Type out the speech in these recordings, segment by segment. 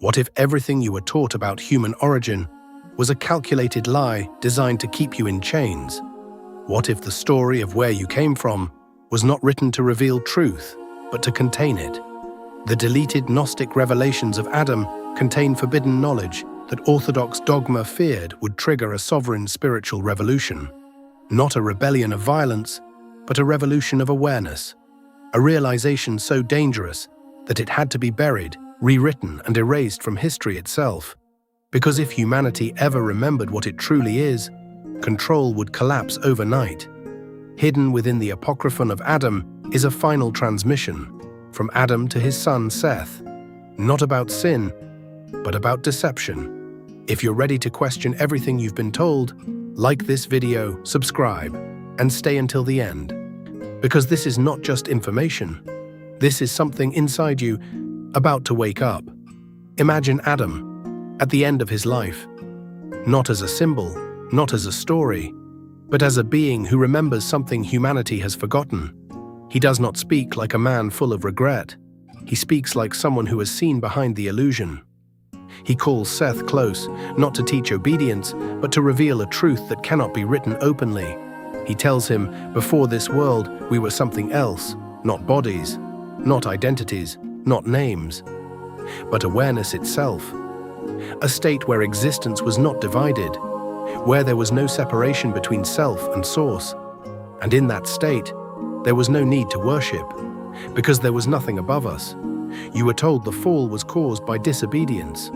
What if everything you were taught about human origin was a calculated lie designed to keep you in chains? What if the story of where you came from was not written to reveal truth, but to contain it? The deleted Gnostic revelations of Adam contain forbidden knowledge that orthodox dogma feared would trigger a sovereign spiritual revolution. Not a rebellion of violence, but a revolution of awareness. A realization so dangerous that it had to be buried, rewritten, and erased from history itself. Because if humanity ever remembered what it truly is, control would collapse overnight. Hidden within the Apocryphon of Adam is a final transmission, from Adam to his son Seth, not about sin, but about deception. If you're ready to question everything you've been told, like this video, subscribe, and stay until the end. Because this is not just information. This is something inside you about to wake up. Imagine Adam, at the end of his life, not as a symbol, not as a story, but as a being who remembers something humanity has forgotten. He does not speak like a man full of regret. He speaks like someone who has seen behind the illusion. He calls Seth close, not to teach obedience, but to reveal a truth that cannot be written openly. He tells him, before this world, we were something else, not bodies, not identities, not names, but awareness itself. A state where existence was not divided, where there was no separation between self and source. And in that state, there was no need to worship, because there was nothing above us. You were told the fall was caused by disobedience,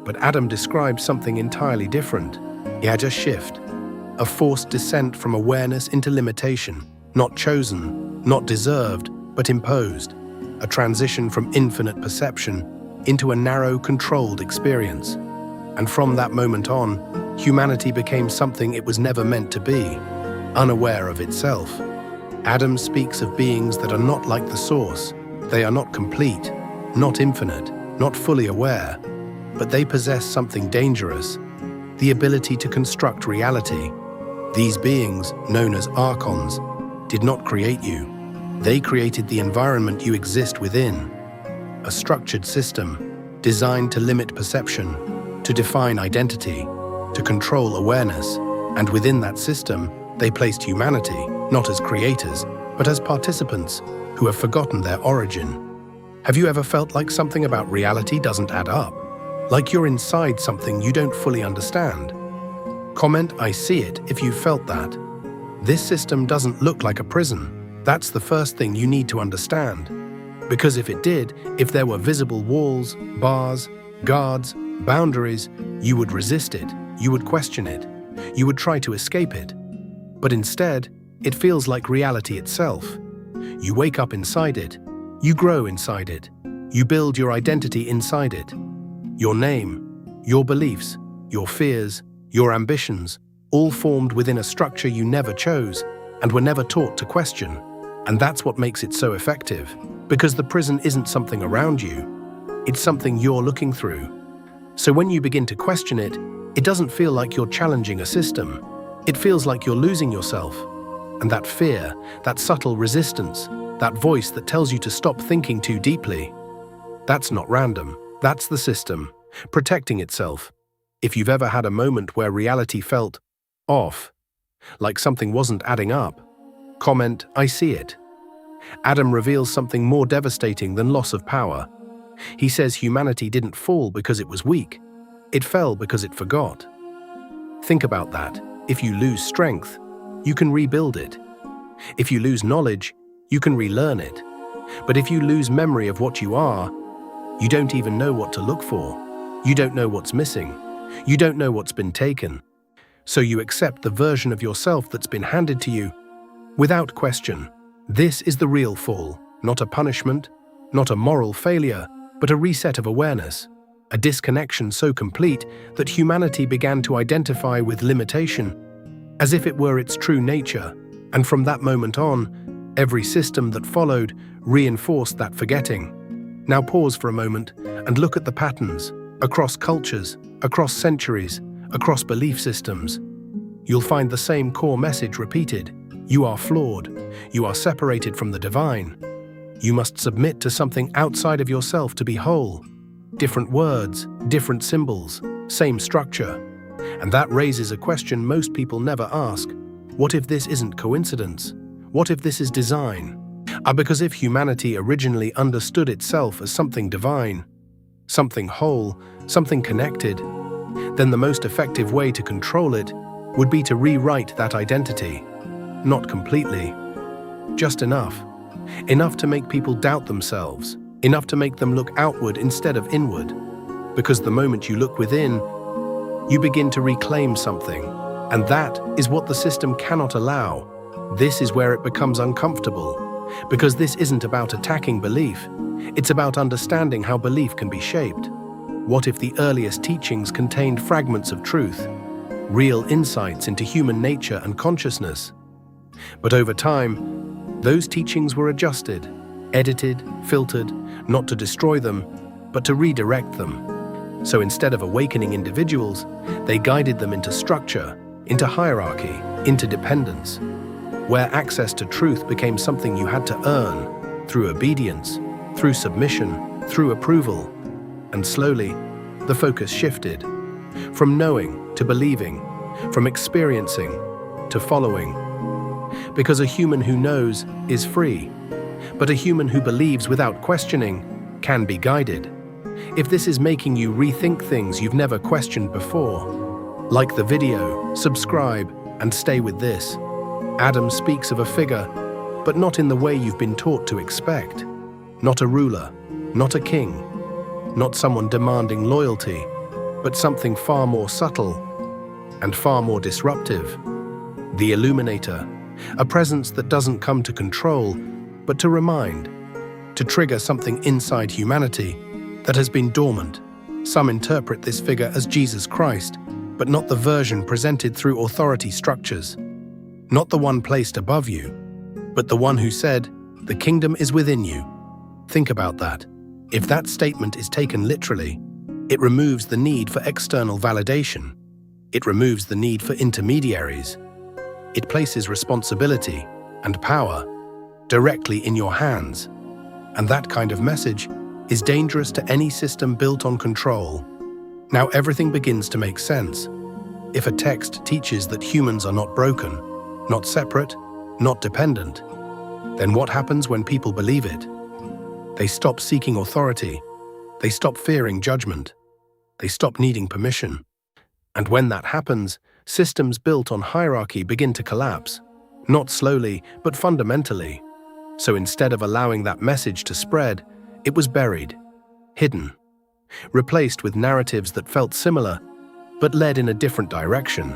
but Adam described something entirely different. He had a shift, a forced descent from awareness into limitation, not chosen, not deserved, but imposed, a transition from infinite perception into a narrow, controlled experience. And from that moment on, humanity became something it was never meant to be, unaware of itself. Adam speaks of beings that are not like the source. They are not complete, not infinite, not fully aware, but they possess something dangerous, the ability to construct reality. These beings, known as Archons, did not create you. They created the environment you exist within, a structured system designed to limit perception, to define identity, to control awareness, and within that system, they placed humanity, not as creators, but as participants who have forgotten their origin. Have you ever felt like something about reality doesn't add up? Like you're inside something you don't fully understand? Comment "I see it" if you felt that. This system doesn't look like a prison. That's the first thing you need to understand. Because if it did, if there were visible walls, bars, guards, boundaries, you would resist it, you would question it, you would try to escape it. But instead, it feels like reality itself. You wake up inside it, you grow inside it, you build your identity inside it. Your name, your beliefs, your fears, your ambitions, all formed within a structure you never chose and were never taught to question. And that's what makes it so effective, because the prison isn't something around you, it's something you're looking through. So when you begin to question it, it doesn't feel like you're challenging a system. It feels like you're losing yourself. And that fear, that subtle resistance, that voice that tells you to stop thinking too deeply, that's not random. That's the system, protecting itself. If you've ever had a moment where reality felt off, like something wasn't adding up, comment "I see it." Adam reveals something more devastating than loss of power. He says humanity didn't fall because it was weak. It fell because it forgot. Think about that. If you lose strength, you can rebuild it. If you lose knowledge, you can relearn it. But if you lose memory of what you are, you don't even know what to look for. You don't know what's missing. You don't know what's been taken. So you accept the version of yourself that's been handed to you without question. This is the real fall, not a punishment, not a moral failure, but a reset of awareness, a disconnection so complete that humanity began to identify with limitation, as if it were its true nature, and from that moment on, every system that followed reinforced that forgetting. Now pause for a moment and look at the patterns, across cultures, across centuries, across belief systems. You'll find the same core message repeated. You are flawed. You are separated from the divine. You must submit to something outside of yourself to be whole. Different words, different symbols, same structure. And that raises a question most people never ask. What if this isn't coincidence? What if this is design? Because if humanity originally understood itself as something divine, something whole, something connected, then the most effective way to control it would be to rewrite that identity. Not completely, just enough. Enough to make people doubt themselves, enough to make them look outward instead of inward. Because the moment you look within, you begin to reclaim something, and that is what the system cannot allow. This is where it becomes uncomfortable, because this isn't about attacking belief, it's about understanding how belief can be shaped. What if the earliest teachings contained fragments of truth, real insights into human nature and consciousness? But over time, those teachings were adjusted, edited, filtered, not to destroy them, but to redirect them. So instead of awakening individuals, they guided them into structure, into hierarchy, into dependence, where access to truth became something you had to earn through obedience, through submission, through approval. And slowly, the focus shifted from knowing to believing, from experiencing to following. Because a human who knows is free, but a human who believes without questioning can be guided. If this is making you rethink things you've never questioned before, like the video, subscribe, and stay with this. Adam speaks of a figure, but not in the way you've been taught to expect. Not a ruler, not a king, not someone demanding loyalty, but something far more subtle and far more disruptive. The Illuminator, a presence that doesn't come to control, but to remind, to trigger something inside humanity that has been dormant. Some interpret this figure as Jesus Christ, but not the version presented through authority structures. Not the one placed above you, but the one who said, "The kingdom is within you." Think about that. If that statement is taken literally, it removes the need for external validation. It removes the need for intermediaries. It places responsibility and power directly in your hands. And that kind of message is dangerous to any system built on control. Now everything begins to make sense. If a text teaches that humans are not broken, not separate, not dependent, then what happens when people believe it? They stop seeking authority. They stop fearing judgment. They stop needing permission. And when that happens, systems built on hierarchy begin to collapse. Not slowly, but fundamentally. So instead of allowing that message to spread, it was buried, hidden, replaced with narratives that felt similar, but led in a different direction.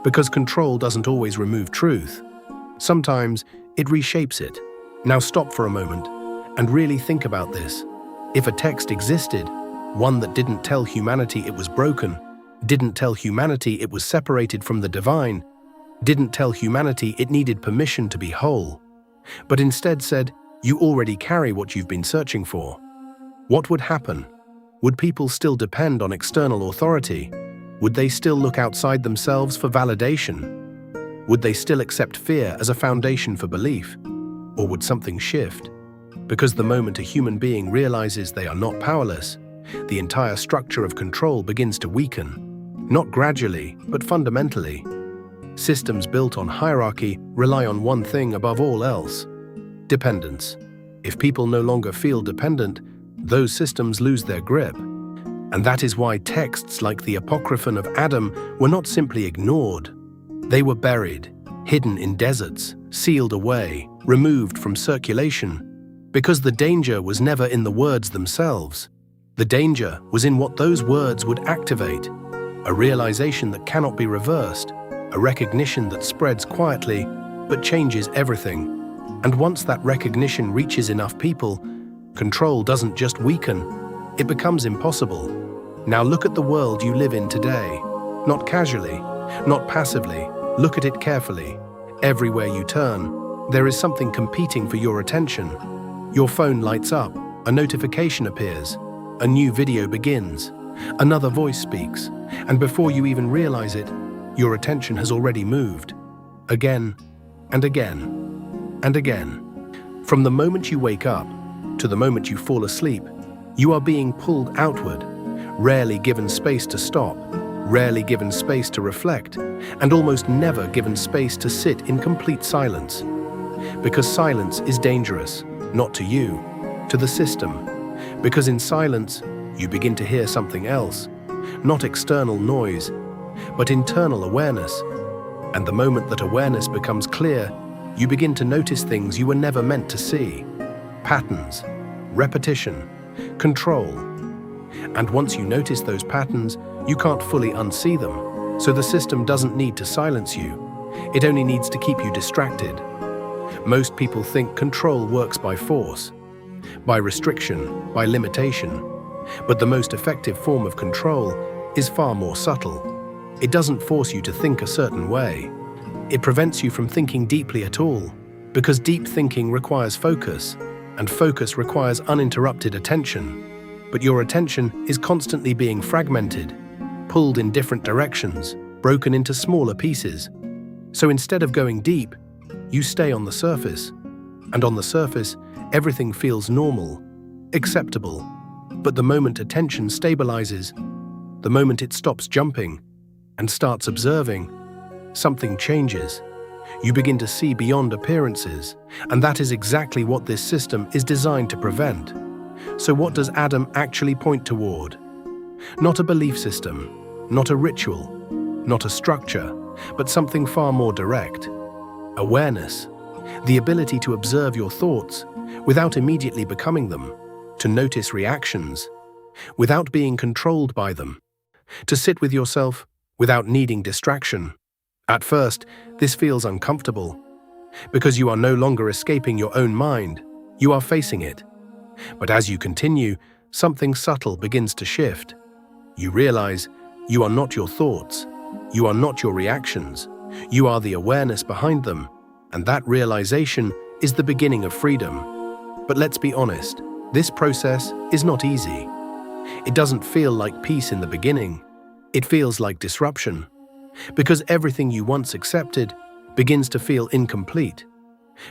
Because control doesn't always remove truth. Sometimes it reshapes it. Now stop for a moment and really think about this. If a text existed, one that didn't tell humanity it was broken, didn't tell humanity it was separated from the divine, didn't tell humanity it needed permission to be whole, but instead said, "You already carry what you've been searching for," what would happen? Would people still depend on external authority? Would they still look outside themselves for validation? Would they still accept fear as a foundation for belief? Or would something shift? Because the moment a human being realizes they are not powerless, the entire structure of control begins to weaken. Not gradually, but fundamentally. Systems built on hierarchy rely on one thing above all else: dependence. If people no longer feel dependent, those systems lose their grip. And that is why texts like the Apocryphon of Adam were not simply ignored. They were buried, hidden in deserts, sealed away, removed from circulation. Because the danger was never in the words themselves. The danger was in what those words would activate. A realization that cannot be reversed, a recognition that spreads quietly, but changes everything. And once that recognition reaches enough people, control doesn't just weaken, it becomes impossible. Now look at the world you live in today. Not casually, not passively, look at it carefully. Everywhere you turn, there is something competing for your attention. Your phone lights up, a notification appears, a new video begins, another voice speaks, and before you even realize it, your attention has already moved. Again, and again, and again. From the moment you wake up to the moment you fall asleep, You are being pulled outward, rarely given space to stop, rarely given space to reflect, and almost never given space to sit in complete silence. Because silence is dangerous, not to you, to the system. Because in silence, you begin to hear something else, not external noise, but internal awareness. And the moment that awareness becomes clear, you begin to notice things you were never meant to see. Patterns, repetition, control. And once you notice those patterns, you can't fully unsee them. So the system doesn't need to silence you. It only needs to keep you distracted. Most people think control works by force, by restriction, by limitation. But the most effective form of control is far more subtle. It doesn't force you to think a certain way. It prevents you from thinking deeply at all, because deep thinking requires focus, and focus requires uninterrupted attention. But your attention is constantly being fragmented, pulled in different directions, broken into smaller pieces. So instead of going deep, you stay on the surface. And on the surface, everything feels normal, acceptable. But the moment attention stabilizes, the moment it stops jumping and starts observing, something changes. You begin to see beyond appearances, and that is exactly what this system is designed to prevent. So what does Adam actually point toward? Not a belief system, not a ritual, not a structure, but something far more direct. Awareness, the ability to observe your thoughts without immediately becoming them, to notice reactions without being controlled by them, to sit with yourself without needing distraction. At first, this feels uncomfortable, because you are no longer escaping your own mind, you are facing it. But as you continue, something subtle begins to shift. You realize you are not your thoughts, you are not your reactions, you are the awareness behind them, and that realization is the beginning of freedom. But let's be honest, this process is not easy. It doesn't feel like peace in the beginning. It feels like disruption, because everything you once accepted begins to feel incomplete.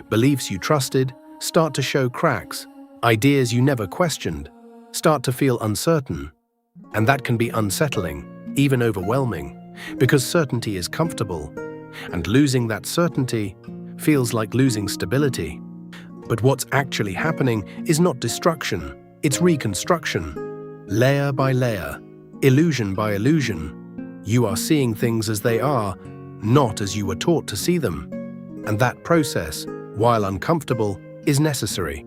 Beliefs you trusted start to show cracks. Ideas you never questioned start to feel uncertain. And that can be unsettling, even overwhelming, because certainty is comfortable, and losing that certainty feels like losing stability. But what's actually happening is not destruction, it's reconstruction. Layer by layer, illusion by illusion, you are seeing things as they are, not as you were taught to see them. And that process, while uncomfortable, is necessary.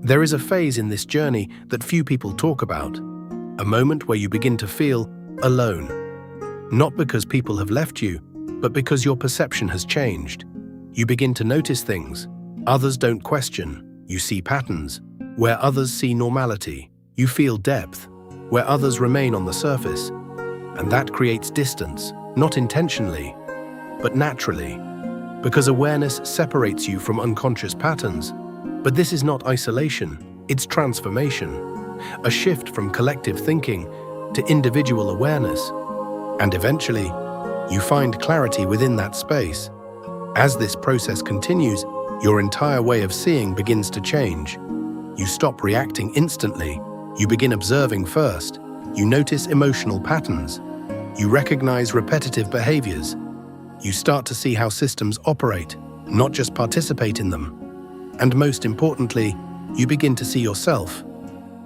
There is a phase in this journey that few people talk about, a moment where you begin to feel alone. Not because people have left you, but because your perception has changed. You begin to notice things others don't question. You see patterns where others see normality. You feel depth where others remain on the surface. And that creates distance, not intentionally, but naturally, because awareness separates you from unconscious patterns. But this is not isolation, it's transformation, a shift from collective thinking to individual awareness. And eventually, you find clarity within that space. As this process continues, your entire way of seeing begins to change. You stop reacting instantly. You begin observing first. You notice emotional patterns. You recognize repetitive behaviors. You start to see how systems operate, not just participate in them. And most importantly, you begin to see yourself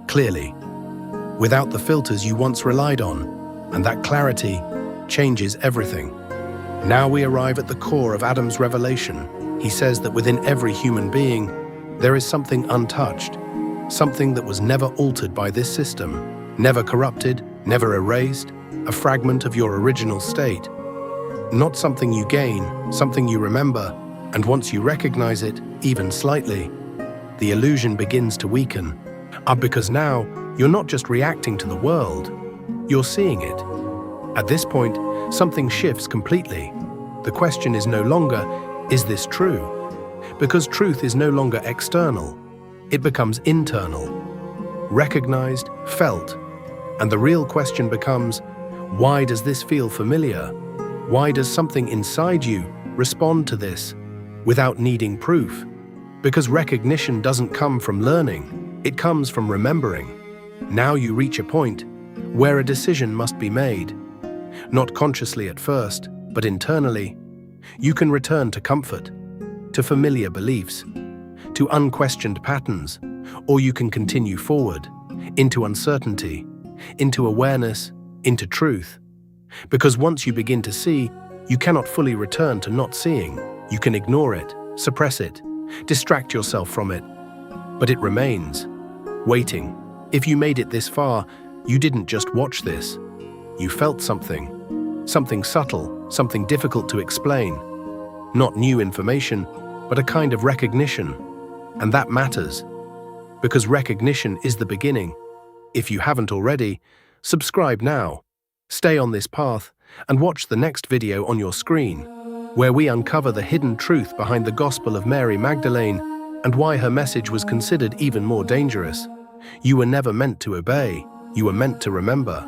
clearly, without the filters you once relied on, and that clarity changes everything. Now we arrive at the core of Adam's revelation. He says that within every human being, there is something untouched, something that was never altered by this system, never corrupted, never erased, a fragment of your original state. Not something you gain, something you remember, and once you recognize it, even slightly, the illusion begins to weaken. Because now, you're not just reacting to the world, you're seeing it. At this point, something shifts completely. The question is no longer, is this true? Because truth is no longer external. It becomes internal, recognized, felt. And the real question becomes, why does this feel familiar? Why does something inside you respond to this without needing proof? Because recognition doesn't come from learning, it comes from remembering. Now you reach a point where a decision must be made. Not consciously at first, but internally. You can return to comfort, to familiar beliefs, to unquestioned patterns, or you can continue forward, into uncertainty, into awareness, into truth. Because once you begin to see, you cannot fully return to not seeing. You can ignore it, suppress it, distract yourself from it, but it remains, waiting. If you made it this far, you didn't just watch this. You felt something subtle, something difficult to explain. Not new information, but a kind of recognition. And that matters, because recognition is the beginning. If you haven't already, subscribe now. Stay on this path and watch the next video on your screen, where we uncover the hidden truth behind the Gospel of Mary Magdalene and why her message was considered even more dangerous. You were never meant to obey, you were meant to remember.